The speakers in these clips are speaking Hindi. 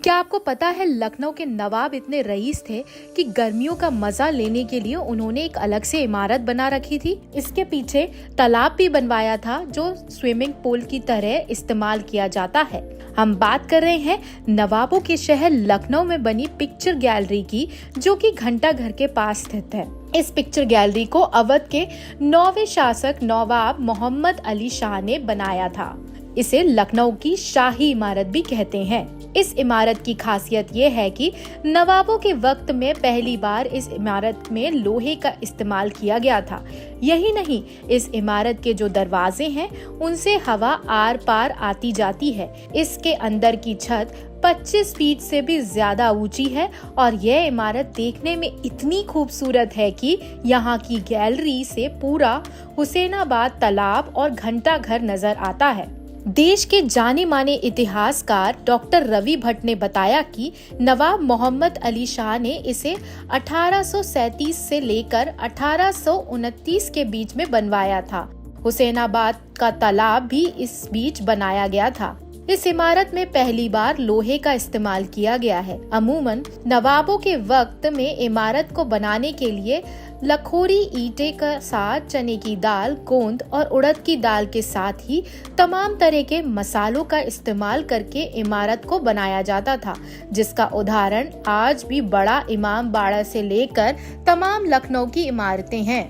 क्या आपको पता है लखनऊ के नवाब इतने रईस थे कि गर्मियों का मजा लेने के लिए उन्होंने एक अलग से इमारत बना रखी थी। इसके पीछे तालाब भी बनवाया था जो स्विमिंग पूल की तरह इस्तेमाल किया जाता है। हम बात कर रहे हैं नवाबों के शहर लखनऊ में बनी पिक्चर गैलरी की, जो कि घंटा घर के पास स्थित है। इस पिक्चर गैलरी को अवध के 9वें शासक नवाब मोहम्मद अली शाह ने बनाया था। इसे लखनऊ की शाही इमारत भी कहते हैं। इस इमारत की खासियत ये है कि नवाबों के वक्त में पहली बार इस इमारत में लोहे का इस्तेमाल किया गया था। यही नहीं, इस इमारत के जो दरवाजे हैं उनसे हवा आर पार आती जाती है। इसके अंदर की छत 25 फीट से भी ज्यादा ऊंची है और यह इमारत देखने में इतनी खूबसूरत है कि यहाँ की गैलरी से पूरा हुसैनाबाद तालाब और घंटा घर नजर आता है। देश के जाने माने इतिहासकार डॉक्टर रवि भट्ट ने बताया कि नवाब मोहम्मद अली शाह ने इसे 1837 से लेकर 1829 के बीच में बनवाया था। हुसैनाबाद का तालाब भी इस बीच बनाया गया था। इस इमारत में पहली बार लोहे का इस्तेमाल किया गया है। अमूमन नवाबों के वक्त में इमारत को बनाने के लिए लखोरी ईंटे का साथ चने की दाल, गोंद और उड़द की दाल के साथ ही तमाम तरह के मसालों का इस्तेमाल करके इमारत को बनाया जाता था, जिसका उदाहरण आज भी बड़ा इमाम बाड़ा से लेकर तमाम लखनऊ की इमारतें हैं।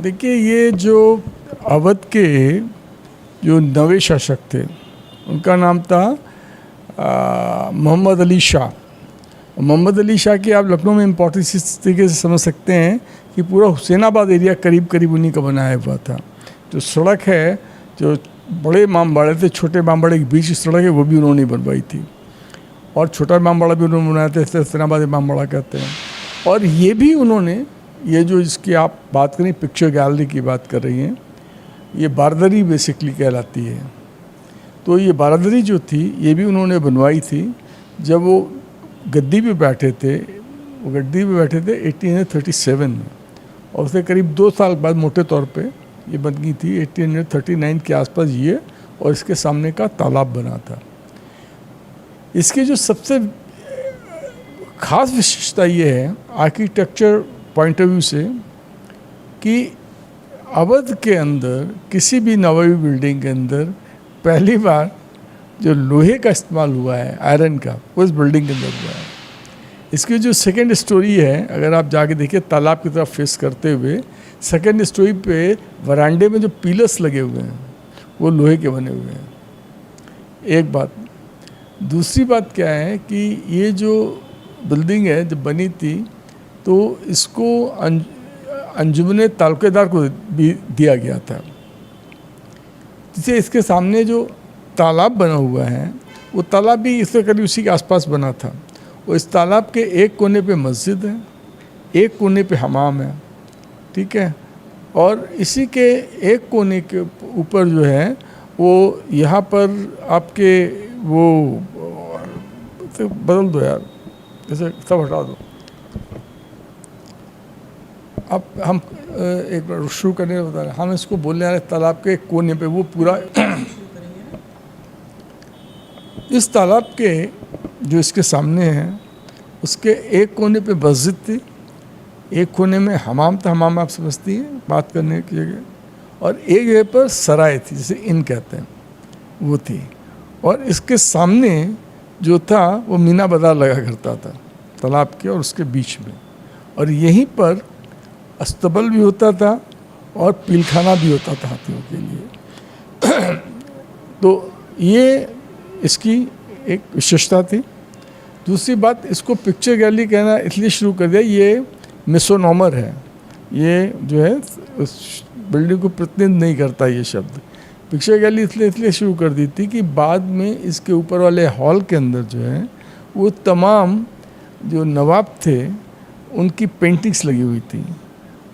देखिए, ये जो अवध के जो 9वें शासक थे उनका नाम था मोहम्मद अली शाह। मोहम्मद अली शाह की आप लखनऊ में इम्पोर्टेंस इस तरीके से समझ सकते हैं कि पूरा हुसैनाबाद एरिया करीब करीब उन्हीं का बनाया हुआ था। जो सड़क है, जो बड़े इमामबाड़े थे, छोटे इमामबाड़े के बीच की सड़क है, वो भी उन्होंने बनवाई थी। और छोटा इमामबाड़ा भी उन्होंने बनाया था, इससे हुसैनाबाद इमामबाड़ा कहते हैं। और ये भी उन्होंने, ये जो इसकी आप बात करें, पिक्चर गैलरी की बात कर रही हैं, ये बारदरी बेसिकली कहलाती है। तो ये बारदरी जो थी ये भी उन्होंने बनवाई थी। जब वो गद्दी पे बैठे थे, वो गद्दी पे बैठे थे 1837 में, और उससे करीब 2 साल बाद मोटे तौर पे ये बन गई थी 1839 के आसपास ये, और इसके सामने का तालाब बना था। इसकी जो सबसे ख़ास विशेषता ये है आर्किटेक्चर पॉइंट ऑफ व्यू से कि अवध के अंदर किसी भी नवाबी बिल्डिंग के अंदर पहली बार जो लोहे का इस्तेमाल हुआ है, आयरन का, वो इस बिल्डिंग के अंदर हुआ है। इसकी जो सेकंड स्टोरी है, अगर आप जाके देखिए तालाब की तरफ फेस करते हुए, सेकंड स्टोरी पे वरांडे में जो पिलर्स लगे हुए हैं वो लोहे के बने हुए हैं। एक बात। दूसरी बात क्या है कि ये जो बिल्डिंग है जब बनी थी तो इसको अंजुमन तालुकेदार को भी दिया गया था। जिसे इसके सामने जो तालाब बना हुआ है वो तालाब भी इससे करीब उसी के आसपास बना था। और इस तालाब के एक कोने पे मस्जिद है, एक कोने पे हमाम है, ठीक है। और इसी के एक कोने के ऊपर जो है वो यहाँ पर आपके वो बदल दो यार, जैसे सब हटा दो। अब हम एक बार शुरू करने बता रहे, हम इसको बोलने आ रहे तालाब के एक कोने पे वो पूरा इस तालाब के जो इसके सामने है उसके एक कोने पे मस्जिद थी, एक कोने में हमाम था, हमाम आप समझती हैं बात करने की जगह, और एक जगह पर सराय थी, जिसे इन कहते हैं, वो थी। और इसके सामने जो था वो मीना बाजार लगा करता था तालाब के और उसके बीच में, और यहीं पर अस्तबल भी होता था और पीलखाना भी होता था हाथियों के लिए। तो ये इसकी एक विशेषता थी। दूसरी बात, इसको पिक्चर गैलरी कहना इसलिए शुरू कर दिया, ये मिसोनोमर है, ये जो है उस बिल्डिंग को प्रतिनिधित्व नहीं करता ये शब्द। पिक्चर गैलरी इसलिए शुरू कर दी थी कि बाद में इसके ऊपर वाले हॉल के अंदर जो है वो तमाम जो नवाब थे उनकी पेंटिंग्स लगी हुई थी,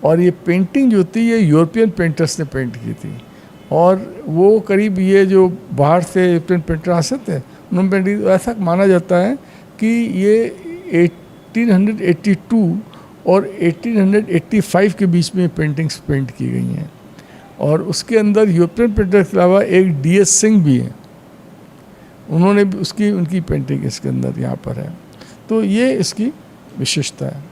और ये पेंटिंग जो थी ये यूरोपियन पेंटर्स ने पेंट की थी। और वो करीब ये जो बाहर से यूरोपियन पेंटर आते थे उन्होंने पेंटिंग, ऐसा माना जाता है कि ये 1882 और 1885 के बीच में पेंटिंग्स पेंट की गई हैं। और उसके अंदर यूरोपियन पेंटर के अलावा एक DS सिंह भी है, उन्होंने भी उनकी पेंटिंग इसके अंदर यहाँ पर है। तो ये इसकी विशेषता है।